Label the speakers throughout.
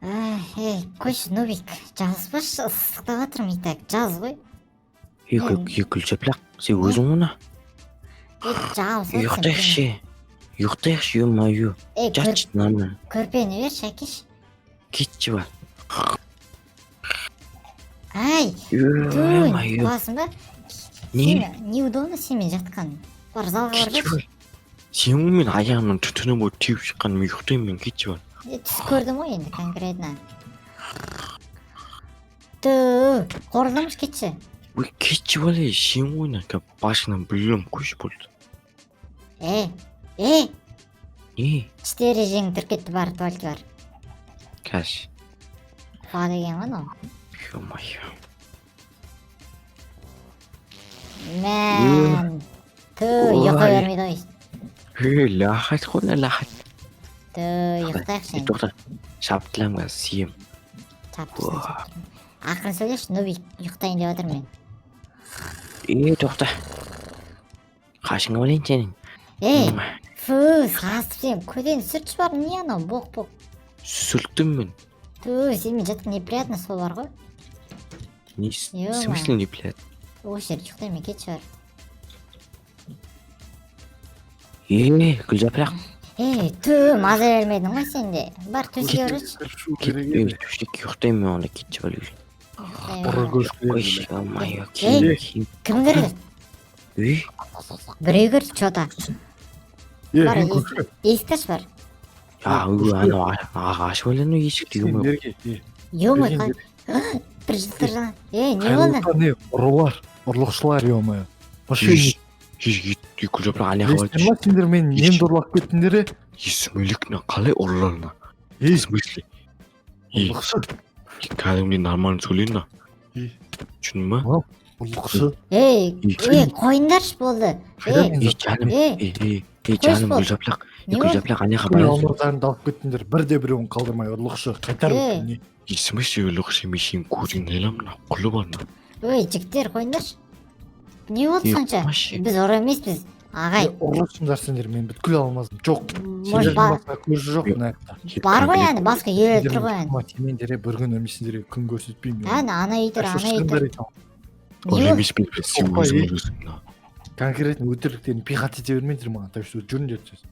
Speaker 1: Қойшы, Нубик, жазбашы, ыстықтап жатырмын, итак, жаз ғой.
Speaker 2: Гүлжапырақ, сен өзің мұна?
Speaker 1: Жауыз
Speaker 2: Ұйықтайықшы, ё-моё. Жатшы, нормально.
Speaker 1: Көрпені берші, әкеш.
Speaker 2: Кетші бар.
Speaker 1: Түйін, қуасың ба?
Speaker 2: Не?
Speaker 1: Неудобно семен жатқан. Бар, залға бар
Speaker 2: Кетші
Speaker 1: берші.
Speaker 2: бар. Сен мен аяғымның түтіні болып теуіп шыққаным ұйықтаймын, кетші бар.
Speaker 1: Түс көрдім ғой енді, конкретно. Қорылдамыш кетші.
Speaker 2: Кетші бар, сен ойна, башынан білім көш болды.
Speaker 1: Не? Іште режеңі түркетті бар, туалеті бар.
Speaker 2: Кәш.
Speaker 1: Құға деген ғой, но.
Speaker 2: Ё-моё.
Speaker 1: Мән. Ұйыққа бермейді ғой.
Speaker 2: Лахат қойна, лахат.
Speaker 1: Ұйықтайық сен.
Speaker 2: Тоқта, шаптылаңға сием.
Speaker 1: Ақырын сөйлеші, Нубик, ұйықтайын деп отыр мен.
Speaker 2: Тоқта. Қашыңа болайын сенің.
Speaker 1: Сасып сен, көден сүртші бар, не анау, боқ.
Speaker 2: Сүрттім мен.
Speaker 1: Сенмен жатқан неприятно сол бар ғой.
Speaker 2: В смысле неприятно?
Speaker 1: Осы жер ұйықтаймын, кетші бар.
Speaker 2: Гүлжапырақ.
Speaker 1: Маза бермедің ғой сенде. Бар, төске ұрыш.
Speaker 2: Төсек ұйықтаймын, онда кетші бар үйіл. Қойшы, ё-моё,
Speaker 1: Кім кірді? Біреу кірді, чота. Бар, есікташ бар.
Speaker 2: Анау ағаш ойлану есікті юмай.
Speaker 1: Юмай, бір жылтыр жаңа. Не болды?
Speaker 3: Ұрылар, ұрлықшылар, ё-моё. Мошенник.
Speaker 2: Гүлжапырақ аяға бар.
Speaker 3: Естен ма сендер мен немді ұрлақ кеттіндері?
Speaker 2: Смөлікні қалай ұрларына? В смысле?
Speaker 3: Ұрлықшы.
Speaker 2: Кәдімде нормально сөйлейін на. Түсіндің ма?
Speaker 3: Ұрлықшы.
Speaker 1: Қойындаршы болды.
Speaker 2: Жаным Гүлжапырақ аяға бар.
Speaker 3: Алмырдарын алып кеттіндер, бірде біреуін қалдырмай ұрлықшы. Қайтарып.
Speaker 2: В смысле ұрлықшы, мен сен көрген айламын, құлы барна.
Speaker 1: Жігіттер, қойындаршы. Не болды сонша? Біз ұры емеспіз, ағай.
Speaker 3: Ұрысыңдар сендер, мен бүткіл алмазым. Жоқ,
Speaker 1: сендердің
Speaker 3: басқа көзі жоқ мынаяқта.
Speaker 1: Бар ғой әні, басқа елі тұр ғой әні.
Speaker 3: Темендері бір күн өмесіндері күн көрсетпеймін.
Speaker 1: Ана етір.
Speaker 2: Ұры емес пен сен өзің.
Speaker 3: Конкретно өтіріктерін пихат ете бермейдер маған, так что жүріндер сөз.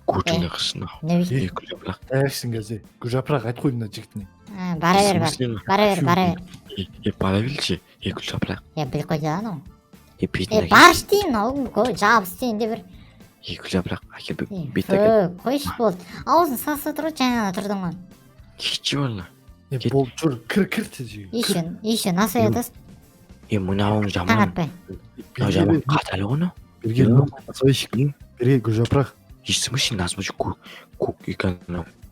Speaker 2: Көтіне қысына. Гүлжапырақ.
Speaker 3: Тәйіксің кәзе, Гүлжапырақ айт қой мына жігітіне.
Speaker 1: Бара бер.
Speaker 2: Бара білші, Гүлжапырақ.
Speaker 1: Біл қойды ану.
Speaker 2: Бар
Speaker 1: Барш дейін, жабыс дейін де бір.
Speaker 2: Гүлжапырақ, әкел бет әкел.
Speaker 1: Қойшы болды. Аузын сасы тұру, жаңа тұрдың ғой.
Speaker 2: Кетші болна.
Speaker 3: Бол, жүр, кір тезі.
Speaker 1: Еще, насай атасың.
Speaker 2: Мұнауың жаман. Мынау жаман қаталы ғыны.
Speaker 3: Берген насайшық. Берге Гүлжапырақ.
Speaker 2: Естімішін насмышы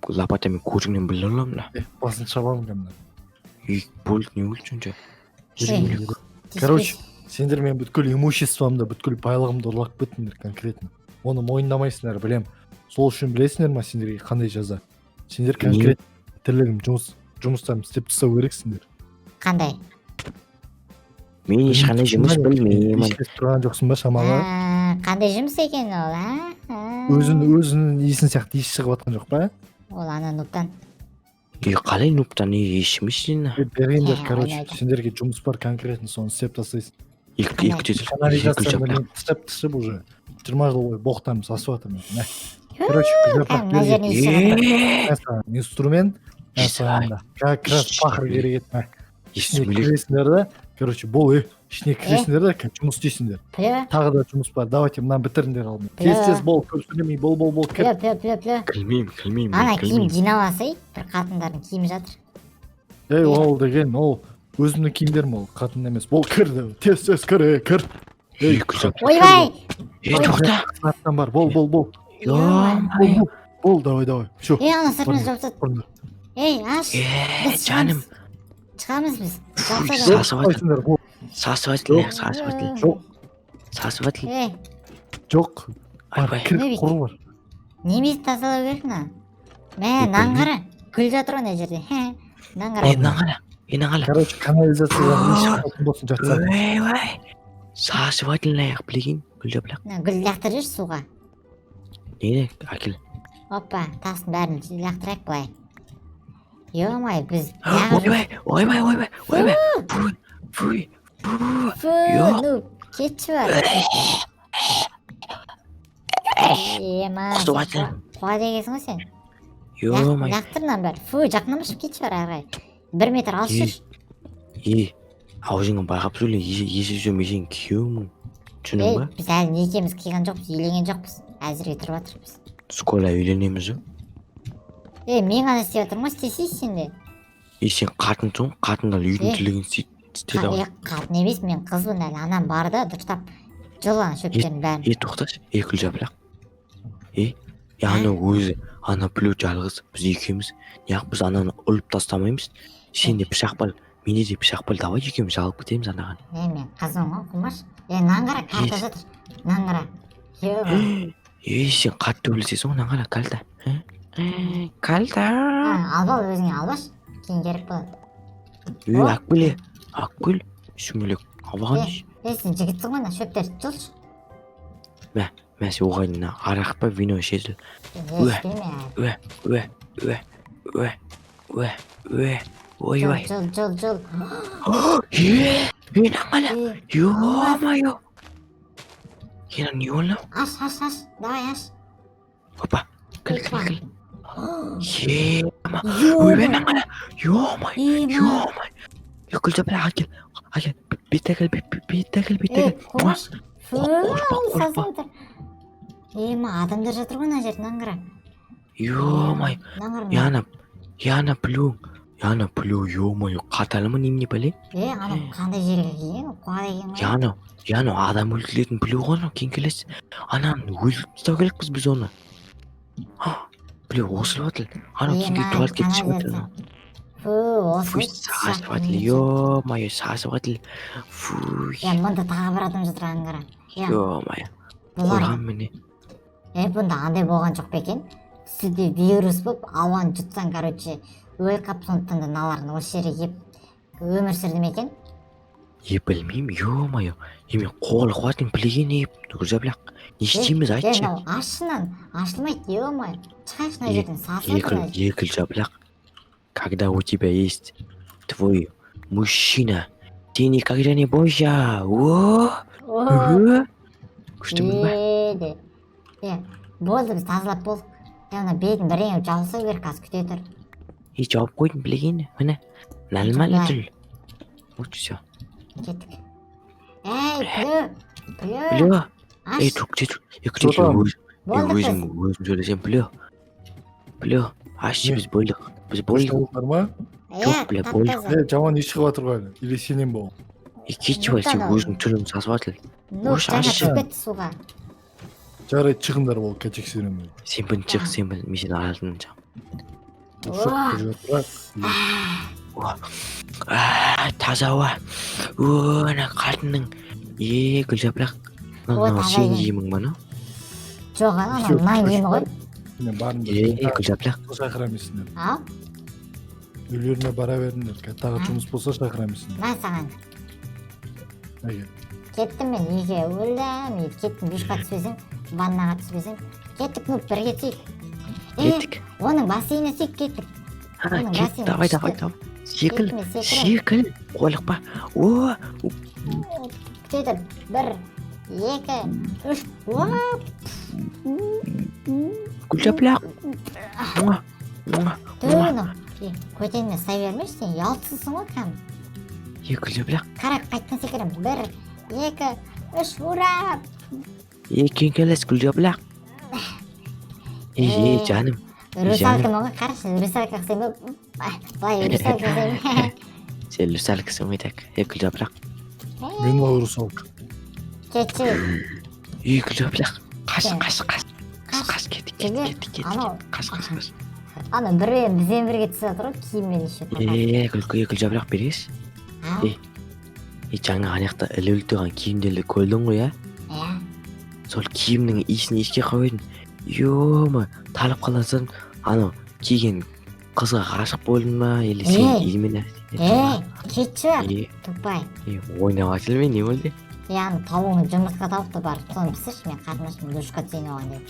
Speaker 2: лопатамен көзіңнен білі оламын.
Speaker 3: Басын шабалым кәмді.
Speaker 2: Болды не өлчін жа.
Speaker 3: Короче, сендер мен бүткіл имуществомды, бүткіл байлығымды ұрлап кеттіңдер конкретно. Оны мойындамайсыңдар, білем. Сол үшін білесіңдер ма сендерге қандай жаза? Сендер конкретно тірлігім жұмыстарым істеп тастау керексіңдер.
Speaker 1: Қандай?
Speaker 2: Мен ешқандай жұмыс білмеймін.
Speaker 3: Ешкес тұрған жоқсың ба шамаға?
Speaker 1: Қандай жұмыс екен ол,
Speaker 3: Өзінің есін сияқты еш шығып атқан жоқ па?
Speaker 1: Ол ана нұптан.
Speaker 2: Қалай нұптан ешіміз сені?
Speaker 3: Бергендер, короче, сендерге жұмыс бар конкретно, соны істеп тастайсың. Канализацияны тістеп уже 20 жыл бойы боқтан сасып атырмын. Короче, инструмент, как раз пахыр керек етті. Ішіне кіресіңдер да, короче, бол, ішіне кіресіңдер да, жұмыс істейсіңдер. Тағы да жұмыс бар, давайте мұнан бітіріңдер алдым. Тез бол, көп сөйлемей, бол, кір.
Speaker 2: Кілмеймін.
Speaker 1: Ана киім жинавасай, бір қатындардың киімі жатыр.
Speaker 3: Ол деген, ол өзімнің киімдерім ол, қатын емес. Бол, кір, тез кір.
Speaker 1: Ойбай!
Speaker 2: Тоқта!
Speaker 3: Саттан бар, бол. Бол, давай. Шо.
Speaker 1: Ана сыртына жауапсат. Аш!
Speaker 2: Жаным!
Speaker 1: Шығамыз біз.
Speaker 2: Сасып атыл.
Speaker 3: Жоқ. Бар, кір, құры бар.
Speaker 1: Немесі тазалау керек на? Нан қара. Күл жатыр ғой жерде. Нан қара.
Speaker 3: Короче, канализациядан ешқатын болсын жатса.
Speaker 2: Сасып атылын аяқ білеген Гүлжапырақ.
Speaker 1: Гүл лақтыр жүрші суға.
Speaker 2: Нені, әкел.
Speaker 1: Оппа, тасын бәрін лақтырайық былай. Ё-моё, біз
Speaker 2: ойбай. Фуй. Ё.
Speaker 1: ну кетші бар.
Speaker 2: Құтып айтты.
Speaker 1: Қуа дегенсің ғой сен.
Speaker 2: Ё-моё.
Speaker 1: Жақтырынан бәрі. Жақыннан шығып кетші бар ағай. 1 метр алыс жүрші.
Speaker 2: аузыңа байқап сөйле, есі сөйлемесең күйеуің. Түсінің ба?
Speaker 1: Біз әлі некеміз қиған жоқпыз, үйленген жоқпыз. Әзірге тұрып жатырмыз.
Speaker 2: Скоро үйленеміз.
Speaker 1: Мен ғана істеп жатырмын ғой, істесейсің сен де.
Speaker 2: Сен қатынсың, қатындар үйдің тілегін істеді ғой.
Speaker 1: Қатын емес, мен қызбын әлі. Анам бар да, дұрыстап жылған шөптерін бәрін.
Speaker 2: Тоқташы, Күлжапырақ. Ана өзі, ана біреу жалғыз, біз екеуміз. Неғып біз ананы ұлып тастамаймыз. Сен де пышақ бал, менде де пышақ бал, давай екеуміз алып кетеміз анаған.
Speaker 1: Мен қызым ғой, қумаш. Нан қара, карта жатыр. Нан қара.
Speaker 2: Сен қатты білсесің ғой, нан қара, кальта. Кальта.
Speaker 1: Албал, өзіңе албаш. Кейін керек болады.
Speaker 2: Ақкүл, шүмелек, албаған еш.
Speaker 1: Сен жігітсің ғой, шөптерді жылшы.
Speaker 2: Мәсі оғайдың арақ па, вино ішеді. Ой.
Speaker 1: Жыл.
Speaker 2: Мен аңғала, ё-майо. Енің не олы?
Speaker 1: Аш, давай аш.
Speaker 2: Опа, кіл. Мен аңғала, ё-майо. Күлжапыр, әкел, беттәкіл.
Speaker 1: Қош, сазы отыр. Адамдар жатыр ғой, мына жерде, наңғыра.
Speaker 2: Ё-майо, яна плю, ё-майо, қаталымы немене бәле?
Speaker 1: Анау қандай жерге келген, қуа деген ғой.
Speaker 2: Яна адам өлтіретін плю ғана, кейін келесі. Ананы өлтіріп тастау керекпіз біз оны. Плю осылып атыл, анау кейін туалет кетішіп атыл. Фуй, сағасып атыл, ё-майо, сағасып атыл. Фуй.
Speaker 1: Мұнда тағы бір адам жатыр, аңғыра.
Speaker 2: Ё-майо, қорған мені.
Speaker 1: Бұнда андай болған жоқ па екен? Сізде вирус болып, ауаны жұтсан, короче, өліп қап, сондықтан да наларын осы жерге еп өмір сүрді ме екен?
Speaker 2: Білмеймін, ё-майо. Мен қолы қуатын білеген еп, Күлжапырақ. Не істейміз, айтшы.
Speaker 1: Ашынан, ашылмайды, ё-майо. Шығайық мына жерден, сасып.
Speaker 2: Күлжапырақ. Когда у тебя есть твой мужчина, ты никогда не бойся. Күштімін ба?
Speaker 1: Болды, біз тазалап болдық. Мына бетін біреңіп жабылса керек, қазір күте тұр.
Speaker 2: Жауып қойдың білеген, міне. Нәлмәлі түл. Вот все.
Speaker 1: Кеттік. Плю.
Speaker 2: Плю. Күте өзім сөйлесем, Плю. Ашшы біз болдық.
Speaker 3: Болдыңдар ма?
Speaker 2: Жоқ, болдық.
Speaker 3: Жаман еш шығып жатыр ғой әлі. Или сенен бол.
Speaker 2: Кетші бай, сен өзің түрін сасып атыл.
Speaker 1: Жаңа түсіп кетті суға.
Speaker 3: Жарайды, шығыңдар бол, кәчексерім.
Speaker 2: Сен білін чық, сен білін. Мен сен ағалдың жақ. Таза ауа. Ана қатының. Күлжапырақ. Сен жеймің ба,
Speaker 1: жоқ, анау нан жеймі ғой.
Speaker 2: Күлжапырақ.
Speaker 3: Шақырамесіңдер.
Speaker 1: Ал?
Speaker 3: Үйлеріне бара беріңдер. Тағы жұмыс болса шақырамесіңдер.
Speaker 1: Мен саған. Кеттім мен үйге өлдім. Кеттім душқа түспесем, ваннаға түспесем. Кеттік, бір кетсейік.
Speaker 2: Кеттік.
Speaker 1: Оның бассейні сүйіп кеттік.
Speaker 2: Давай. Секіл. Қолық ба?
Speaker 1: Күтеді, 1, 2, 3.
Speaker 2: Күлжапырақ.
Speaker 1: Төні. Көтеніне сай бермеш, сен ялтысың ғой кәм.
Speaker 2: Күлжапырақ.
Speaker 1: Қара қайттан секірім. 1, 2, 3, ура!
Speaker 2: Кейін келес, Күлжапырақ. Жаным.
Speaker 1: Русалкамын ғой, қарашы, русалка қысым ба? Былай, русалка қысым.
Speaker 2: Сен русалкасың ойдак, Күлжапырақ.
Speaker 3: Мен ол русалка.
Speaker 1: Кетші.
Speaker 2: Күлжапырақ. Қас, кеттік.
Speaker 1: Ана бізбен бірге түсіп жатыр ғой, киіммен еще.
Speaker 2: Күлжапырақ бересіз? Жаңа анаяқта ілі тұрған киімдерді көрдің ғой, Сол киімнің иісін еске қойдың. Ё-ма, талып қаласың, анау киген қызға ғашық болдың ба, или сен измен
Speaker 1: кетші бар, тупай.
Speaker 2: Ойнап атыл мен, не болды?
Speaker 1: Аны тауыңы жұмыртқа тауыпты бар, соны пісірші, мен қатынашым душқа түсейін оған деп.